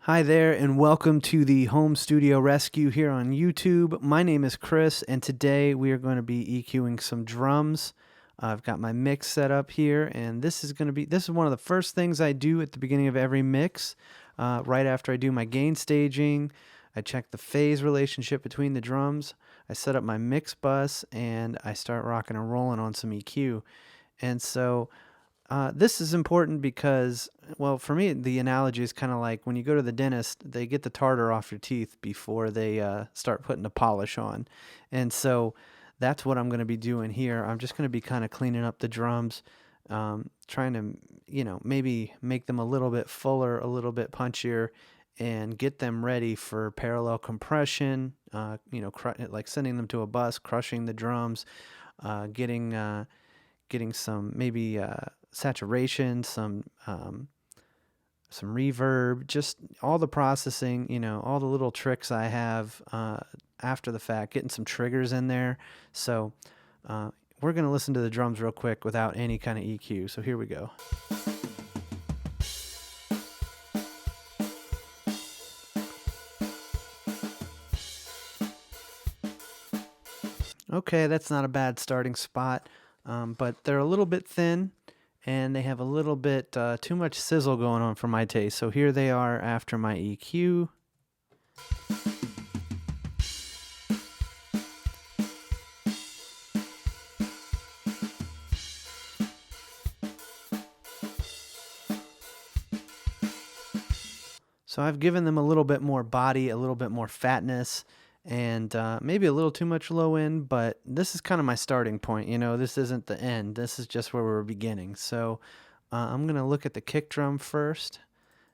Hi there, and welcome to the Home Studio Rescue here on YouTube. My name is Chris, and today we are going to be EQing some drums. I've got my mix set up here, and this is one of the first things I do at the beginning of every mix. Right after I do my gain staging, I check the phase relationship between the drums. I set up my mix bus, and I start rocking and rolling on some EQ. And so this is important because, well, for me, the analogy is kind of like when you go to the dentist, they get the tartar off your teeth before they start putting the polish on. And so that's what I'm going to be doing here. I'm just going to be kind of cleaning up the drums, trying to, maybe make them a little bit fuller, a little bit punchier, and get them ready for parallel compression, like sending them to a bus, crushing the drums, getting some maybe saturation, some reverb, just all the processing, all the little tricks I have after the fact, getting some triggers in there. So we're going to listen to the drums real quick without any kind of EQ. So here we go. Okay, that's not a bad starting spot, but they're a little bit thin and they have a little bit too much sizzle going on for my taste. So here they are after my EQ. So I've given them a little bit more body, a little bit more fatness, and maybe a little too much low end, but this is kind of my starting point. This isn't the end. This is just where we're beginning. So I'm going to look at the kick drum first,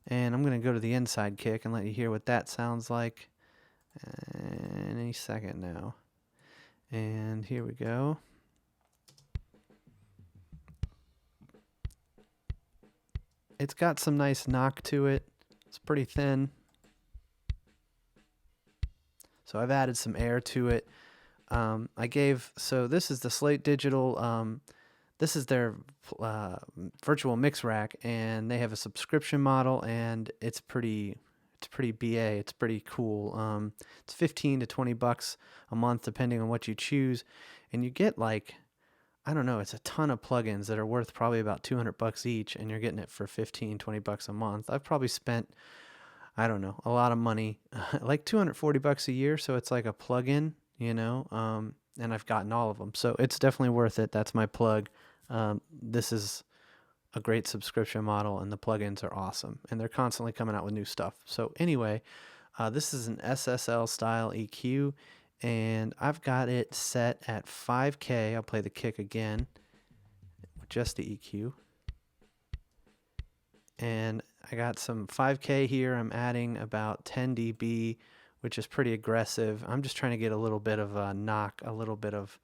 and I'm going to go to the inside kick and let you hear what that sounds like any second now. And here we go. It's got some nice knock to it. It's pretty thin. So I've added some air to it. So this is the Slate Digital, this is their virtual mix rack, and they have a subscription model, and it's pretty BA. It's pretty cool. It's 15 to 20 bucks a month, depending on what you choose. And you get I don't know, it's a ton of plugins that are worth probably about 200 bucks each, and you're getting it for 15, 20 bucks a month. I've probably spent, I don't know, a lot of money, like 240 bucks a year. So it's like a plug-in, and I've gotten all of them. So it's definitely worth it. That's my plug. This is a great subscription model, and the plugins are awesome, and they're constantly coming out with new stuff. So anyway, this is an SSL style EQ, and I've got it set at 5K. I'll play the kick again with just the EQ. And I got some 5K here. I'm adding about 10 dB, which is pretty aggressive. I'm just trying to get a little bit of a knock, a little bit of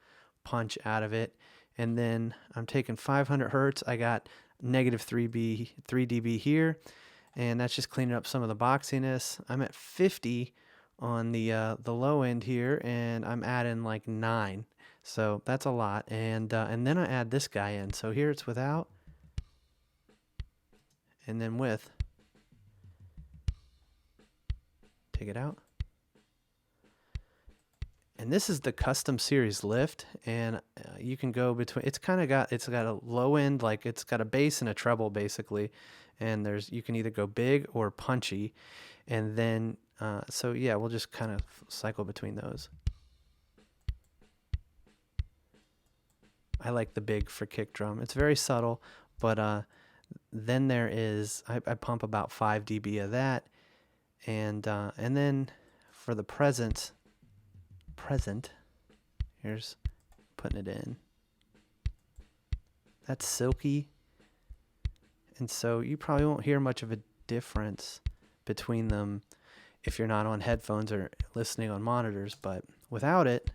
punch out of it. And then I'm taking 500 hertz. I got negative 3 dB here, and that's just cleaning up some of the boxiness. I'm at 50 on the low end here, and I'm adding like 9. So that's a lot. And then I add this guy in. So here it's without, and then with. Take it out. And this is the custom series lift, and you can go between. It's got a low end, like it's got a bass and a treble basically, and you can either go big or punchy, and then so yeah, we'll just kind of cycle between those. I like the big for kick drum. It's very subtle, but then there is I pump about 5 dB of that, and then for the present, here's putting it in. That's silky, and so you probably won't hear much of a difference between them if you're not on headphones or listening on monitors, but without it,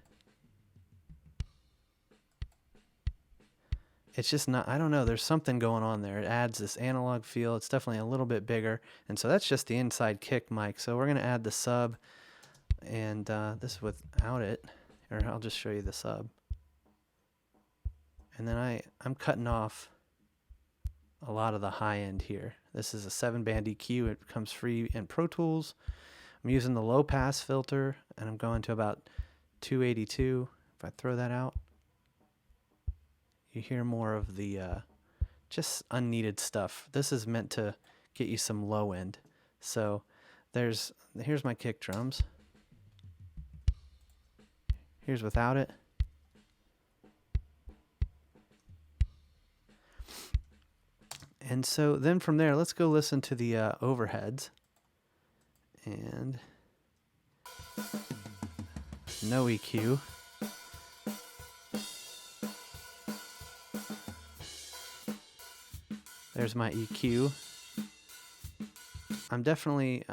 it's just not, I don't know, there's something going on there. It adds this analog feel. It's definitely a little bit bigger, and so that's just the inside kick mic. So we're going to add the sub, and this without it, or I'll just show you the sub. And then I'm cutting off a lot of the high end here. This is a 7-band EQ. It comes free in Pro Tools. I'm using the low pass filter, and I'm going to about 282. If I throw that out, you hear more of the just unneeded stuff. This is meant to get you some low end. So here's my kick drums. Here's without it. And so then from there, let's go listen to the overheads. And no EQ. There's my EQ. I'm definitely,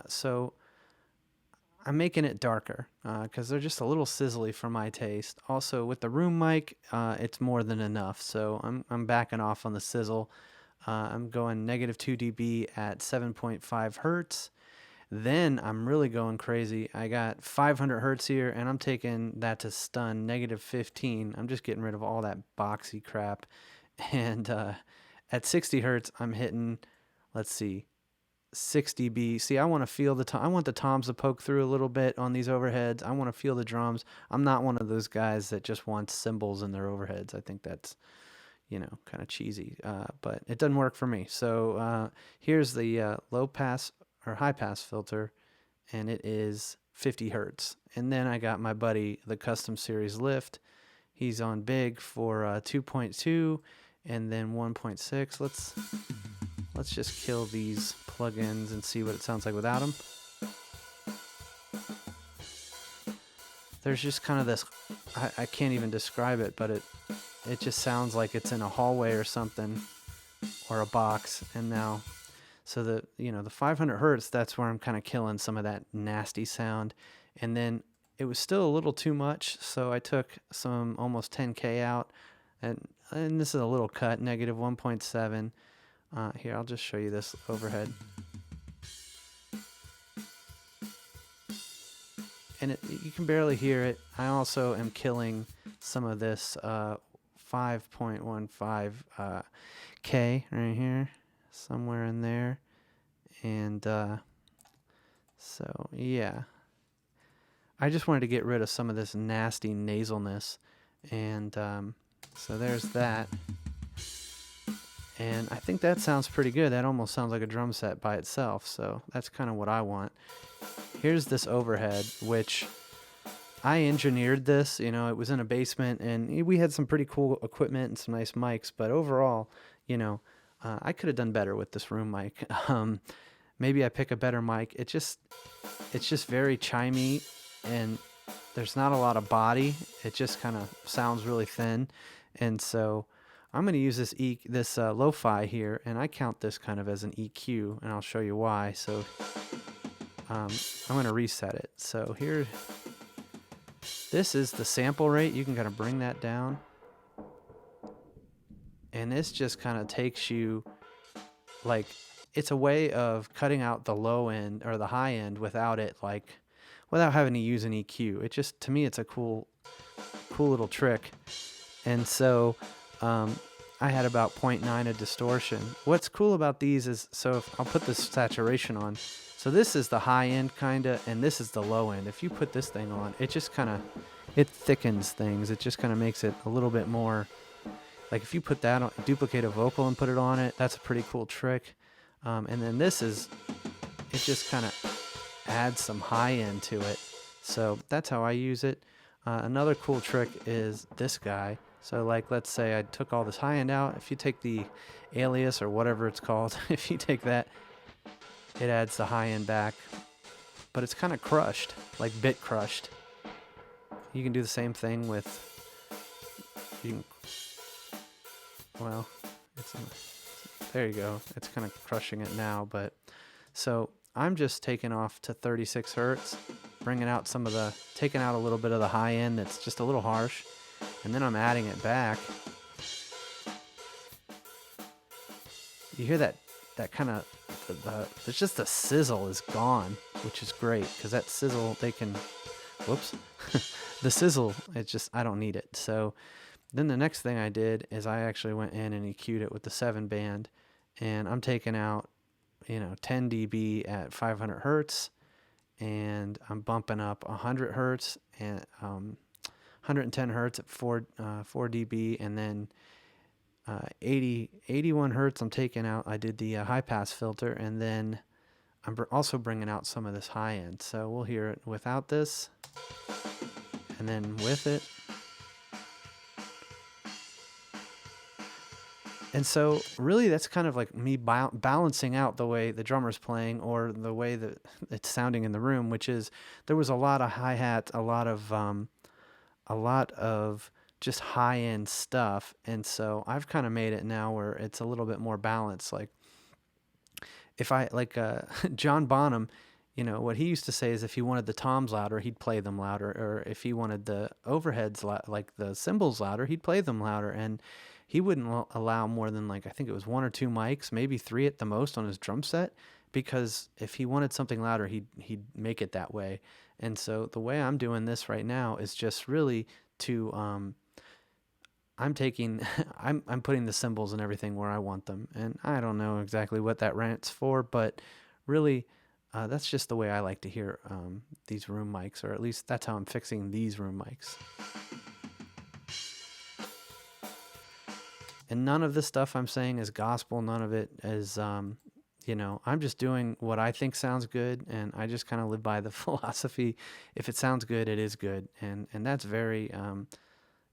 I'm making it darker because they're just a little sizzly for my taste. Also, with the room mic, it's more than enough. So I'm backing off on the sizzle. I'm going -2 dB at 7.5 hertz. Then I'm really going crazy. I got 500 hertz here, and I'm taking that to stun, -15. I'm just getting rid of all that boxy crap. And at 60 hertz, I'm hitting, let's see, 6 dB. See, I want to feel the tom. I want the toms to poke through a little bit on these overheads. I want to feel the drums. I'm not one of those guys that just wants cymbals in their overheads. I think that's, kind of cheesy, but it doesn't work for me. So here's the low pass or high pass filter, and it is 50 hertz. And then I got my buddy, the Custom Series Lift. He's on big for 2.2 and then 1.6. Let's just kill these plugins and see what it sounds like without them. There's just kind of this, I can't even describe it, but it just sounds like it's in a hallway or something, or a box. And now, so the 500 hertz, that's where I'm kind of killing some of that nasty sound. And then it was still a little too much, so I took some almost 10K out, and this is a little cut, -1.7. Here, I'll just show you this overhead. And you can barely hear it. I also am killing some of this 5.15 K right here, somewhere in there. And so, yeah. I just wanted to get rid of some of this nasty nasalness. And so there's that. And I think that sounds pretty good. That almost sounds like a drum set by itself. So that's kind of what I want. Here's this overhead, which I engineered this. It was in a basement, and we had some pretty cool equipment and some nice mics. But overall, I could have done better with this room mic. Maybe I pick a better mic. It's just very chimey, and there's not a lot of body. It just kind of sounds really thin. And so I'm going to use this lo-fi here, and I count this kind of as an EQ, and I'll show you why. So I'm going to reset it. So here, this is the sample rate. You can kind of bring that down. And this just kind of takes you, like, it's a way of cutting out the low end or the high end without having to use an EQ. It just, to me, it's a cool little trick. And so I had about 0.9 of distortion. What's cool about these is, so if I'll put this saturation on. So this is the high end kinda, and this is the low end. If you put this thing on, it just it thickens things. It just kind of makes it a little bit more, like if you put that on, duplicate a vocal and put it on it, that's a pretty cool trick. And then it just kind of adds some high end to it. So that's how I use it. Another cool trick is this guy. So like, let's say I took all this high end out. If you take the alias or whatever it's called, if you take that, it adds the high end back, but it's kind of crushed, like bit crushed. You can do the same thing with, there you go. It's kind of crushing it now, but so I'm just taking off to 36 hertz, bringing out taking out a little bit of the high end that's just a little harsh, and then I'm adding it back. You hear that kind of, there's just the sizzle is gone, which is great, because that sizzle, the sizzle, I don't need it. So then the next thing I did is I actually went in and EQ'd it with the 7-band, and I'm taking out, 10 dB at 500 hertz, and I'm bumping up 100 hertz and 110 hertz at 4 dB, and then 81 hertz I'm taking out. I did the high pass filter, and then I'm also bringing out some of this high end. So we'll hear it without this, and then with it. And so really that's kind of like me balancing out the way the drummer's playing or the way that it's sounding in the room, which is there was a lot of hi-hat, a lot of just high-end stuff. And so I've kind of made it now where it's a little bit more balanced. Like if I like John Bonham, what he used to say is if he wanted the toms louder, he'd play them louder, or if he wanted the overheads like the cymbals louder, he'd play them louder. And he wouldn't allow more than I think it was 1 or 2 mics, maybe 3 at the most on his drum set, because if he wanted something louder, he'd make it that way. And so the way I'm doing this right now is just really to I'm taking I'm putting the cymbals and everything where I want them, and I don't know exactly what that rant's for, but really that's just the way I like to hear these room mics, or at least that's how I'm fixing these room mics. And none of this stuff I'm saying is gospel. None of it is, I'm just doing what I think sounds good, and I just kind of live by the philosophy. If it sounds good, it is good, and that's very,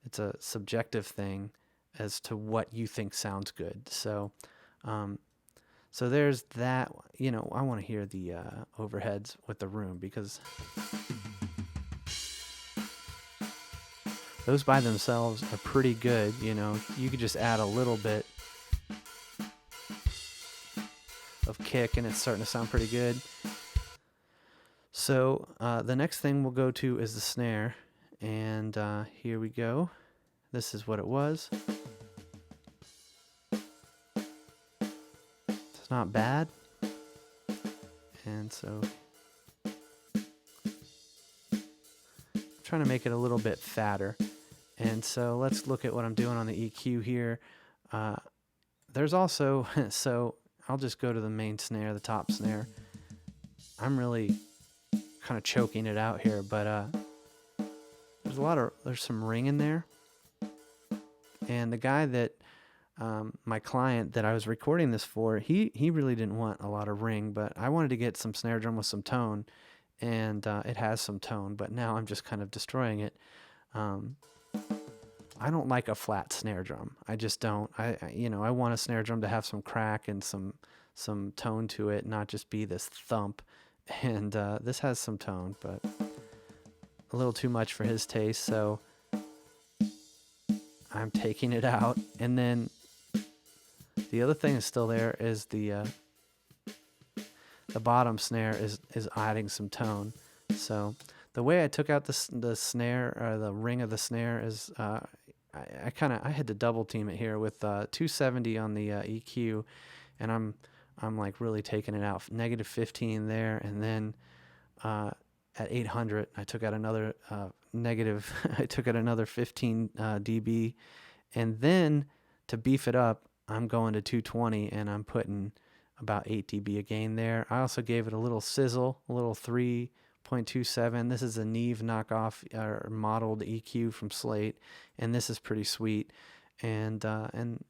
it's a subjective thing as to what you think sounds good. So, so there's that. I want to hear the overheads with the room, because those by themselves are pretty good. You could just add a little bit of kick and it's starting to sound pretty good. So the next thing we'll go to is the snare, and here we go. This is what it was. It's not bad. And so I'm trying to make it a little bit fatter. And so let's look at what I'm doing on the EQ here. There's also, so I'll just go to the main snare, the top snare. I'm really kind of choking it out here, but there's some ring in there. And the guy that, my client that I was recording this for, he really didn't want a lot of ring, but I wanted to get some snare drum with some tone, and it has some tone, but now I'm just kind of destroying it. I don't like a flat snare drum. I just don't. I want a snare drum to have some crack and some tone to it, not just be this thump. And this has some tone, but a little too much for his taste, so I'm taking it out. And then the other thing is still there is the bottom snare is adding some tone. So the way I took out the snare, or the ring of the snare, is I had to double team it here with 270 on the EQ, and I'm like really taking it out, -15 there, and then at 800 I took out another negative. I took out another 15 dB, and then to beef it up, I'm going to 220, and I'm putting about 8 dB of gain there. I also gave it a little sizzle, a little 3.27. This is a Neve knockoff or modeled EQ from Slate, and this is pretty sweet. And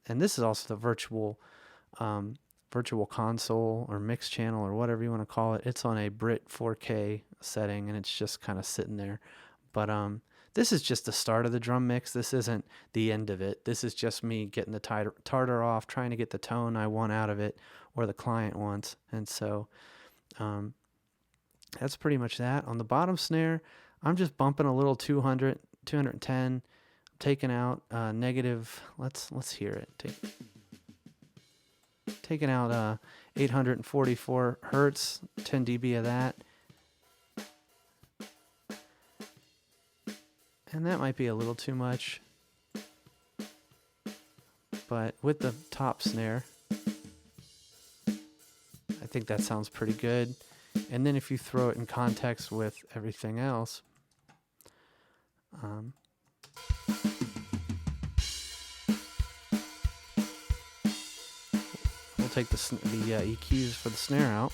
this is also the virtual console or mix channel or whatever you want to call it. It's on a Brit 4K setting, and it's just kind of sitting there. But this is just the start of the drum mix. This isn't the end of it. This is just me getting the tartar off, trying to get the tone I want out of it, or the client wants. And so that's pretty much that. On the bottom snare, I'm just bumping a little 200, 210. I'm taking out negative, let's hear it. Taking out 844 hertz, 10 dB of that. And that might be a little too much. But with the top snare, I think that sounds pretty good. And then if you throw it in context with everything else, we'll take the EQs for the snare out.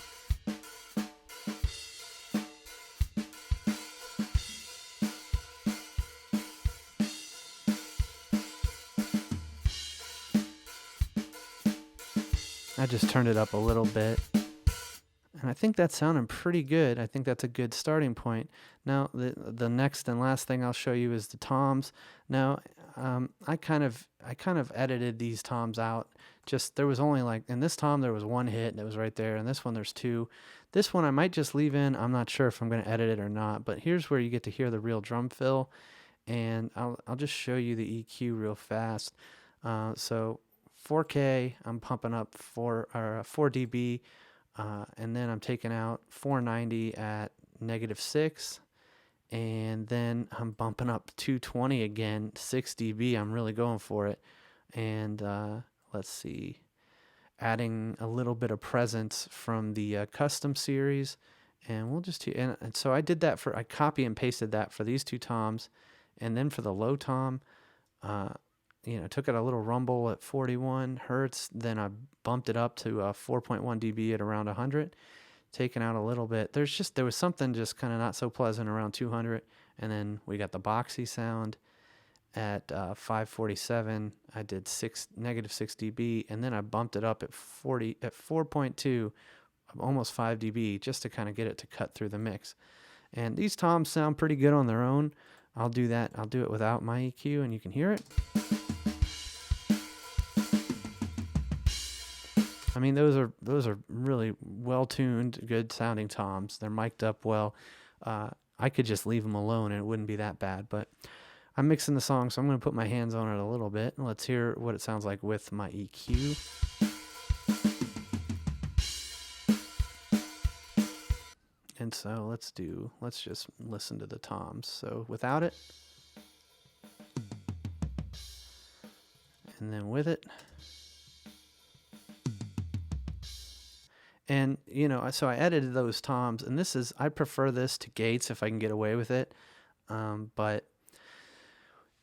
I just turned it up a little bit. And I think that's sounding pretty good. I think that's a good starting point. Now, the next and last thing I'll show you is the toms. Now, I kind of edited these toms out. Just there was only like in this tom there was one hit and it was right there, and this one there's two. This one I might just leave in. I'm not sure if I'm going to edit it or not. But here's where you get to hear the real drum fill, and I'll just show you the EQ real fast. So 4K, I'm pumping up 4 dB. And then I'm taking out 490 at -6, and then I'm bumping up 220 again, 6 dB. I'm really going for it. And let's see, adding a little bit of presence from the custom series, and we'll just and so I did that I copy and pasted that for these two toms, and then for the low tom, took it a little rumble at 41 hertz, then I bumped it up to 4.1 dB at around 100, taking out a little bit. There was something just kind of not so pleasant around 200, and then we got the boxy sound at 547. I did -6 dB, and then I bumped it up at 4.2, almost 5 dB, just to kind of get it to cut through the mix. And these toms sound pretty good on their own. I'll do that. I'll do it without my EQ, and you can hear it. I mean, those are really well-tuned, good-sounding toms. They're mic'd up well. I could just leave them alone, and it wouldn't be that bad. But I'm mixing the song, so I'm going to put my hands on it a little bit. And let's hear what it sounds like with my EQ. And so let's just listen to the toms. So without it, and then with it. And, so I edited those toms, and I prefer this to Gates if I can get away with it. But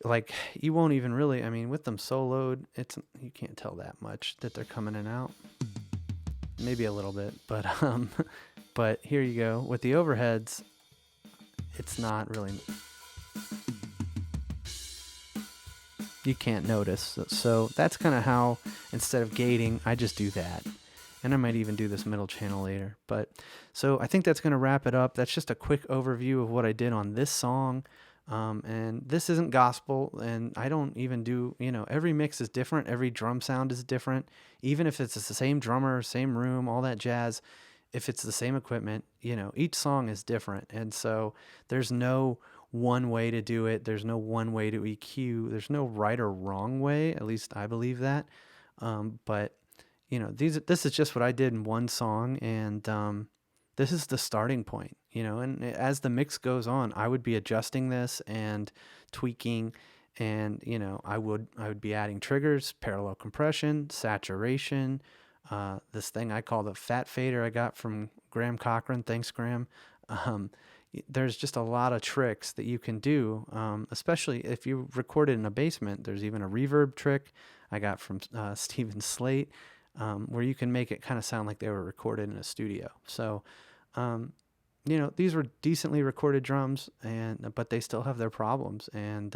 like, you won't even really, I mean, with them soloed, you can't tell that much that they're coming in and out. Maybe a little bit, but, but here you go. With the overheads, it's not really, you can't notice. So that's kind of how, instead of gating, I just do that. And I might even do this middle channel later. But so I think that's going to wrap it up. That's just a quick overview of what I did on this song. And this isn't gospel, and I don't even do, every mix is different. Every drum sound is different. Even if it's the same drummer, same room, all that jazz, if it's the same equipment, each song is different. And so there's no one way to do it. There's no one way to EQ. There's no right or wrong way. At least I believe that. But this is just what I did in one song, and this is the starting point, and as the mix goes on, I would be adjusting this and tweaking, and, I would be adding triggers, parallel compression, saturation, this thing I call the fat fader I got from Graham Cochran. Thanks, Graham. There's just a lot of tricks that you can do, especially if you record it in a basement. There's even a reverb trick I got from Stephen Slate, where you can make it kind of sound like they were recorded in a studio. So, these were decently recorded drums, but they still have their problems. And,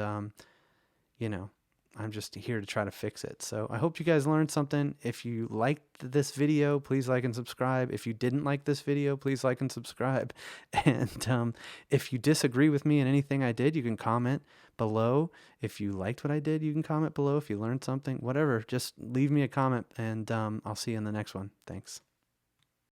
I'm just here to try to fix it. So I hope you guys learned something. If you liked this video, please like and subscribe. If you didn't like this video, please like and subscribe. And if you disagree with me in anything I did, you can comment below. If you liked what I did, you can comment below. If you learned something, whatever, just leave me a comment, and I'll see you in the next one. Thanks.